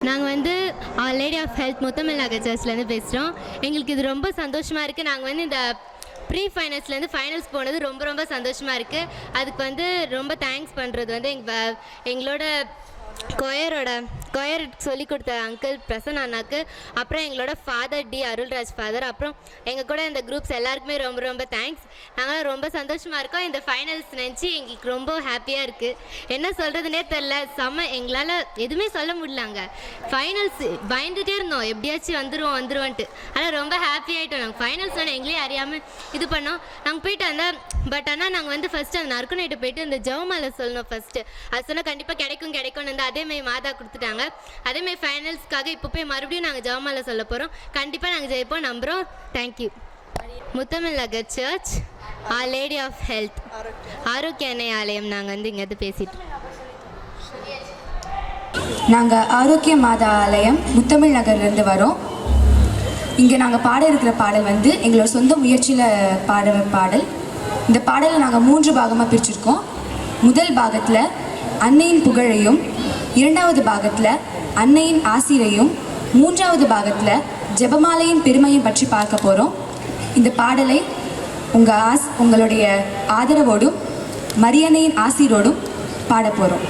நாங்கள் வந்து lady of health முத்தமிழ் நகர் சர்ச்லேருந்து பேசுகிறோம். எங்களுக்கு இது ரொம்ப சந்தோஷமாக இருக்குது. நாங்கள் வந்து இந்த ப்ரீ ஃபைனல்ஸ்லேருந்து ஃபைனல்ஸ் போனது ரொம்ப ரொம்ப சந்தோஷமாக இருக்குது. அதுக்கு வந்து ரொம்ப தேங்க்ஸ் பண்ணுறது வந்து எங்களோட கொயர் சொல்லிக் கொடுத்த அங்கிள் பிரசன் அண்ணாக்கு, அப்புறம் எங்களோட ஃபாதர் டி அருள்ராஜ் ஃபாதர், அப்புறம் எங்கள் கூட இந்த குரூப்ஸ் எல்லாருக்குமே ரொம்ப ரொம்ப தேங்க்ஸ். நாங்கள் ரொம்ப சந்தோஷமாக இருக்கோம். இந்த ஃபைனல்ஸ் நினச்சி எங்களுக்கு ரொம்ப ஹாப்பியாக இருக்குது. என்ன சொல்கிறதுனே தெரில. எங்களால் எதுவுமே சொல்ல முடியலாங்க. ஃபைனல்ஸ் பயந்துகிட்டே இருந்தோம், எப்படியாச்சும் வந்துருவோன்ட்டு. ஆனால் ரொம்ப ஹாப்பி ஆகிட்டோம். நாங்கள் ஃபைனல்ஸ் எங்களே அறியாமல் இது பண்ணோம். நாங்கள் போயிட்டு பட் ஆனால் நாங்கள் வந்து ஃபஸ்ட்டு அந்த நறுக்கு நைட்டு போயிட்டு அந்த ஜவுமாலை சொல்லணும். ஃபஸ்ட்டு அது சொன்னால் கண்டிப்பாக கிடைக்கும்னு அதேமாதிரி மாதா கொடுத்துட்டாங்க. அதேமாதிரி ஃபைனல்ஸ்க்காக இப்போ போய் மறுபடியும் நாங்கள் ஜெபமாலை சொல்ல போகிறோம். கண்டிப்பாக நாங்கள் ஜெயிப்போம் நம்புகிறோம். Thank you. Muthamizh Nagar church lady of health Arokiya Annai ஆலயம். நாங்கள் வந்து இங்கேருந்து பேசிட்டு நாங்கள் ஆரோக்கிய மாதா ஆலயம் முத்தமிழ் நகர்லேருந்து வரோம். இங்கே நாங்கள் பாட இருக்கிற பாடல் வந்து எங்களோட சொந்த முயற்சியில் பாடுற பாடல். இந்த பாடலை நாங்கள் 3 பாகமாக பிரிச்சுருக்கோம். முதல் பாகத்தில் அன்னையின் புகழையும், இரண்டாவது பாகத்தில் அன்னையின் ஆசிரையும், மூன்றாவது பாகத்தில் ஜெபமாலையின் பெருமையும் பற்றி பார்க்க போகிறோம். இந்த பாடலை உங்களுடைய ஆதரவோடும் மரியன்னையின் ஆசிரோடும் பாட போகிறோம்.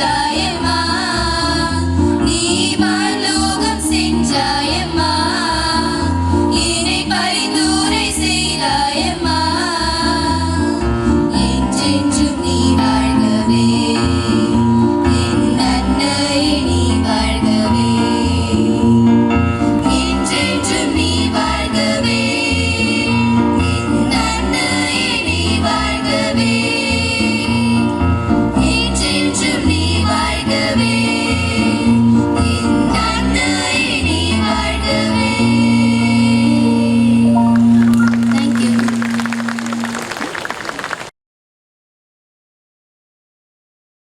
தாயே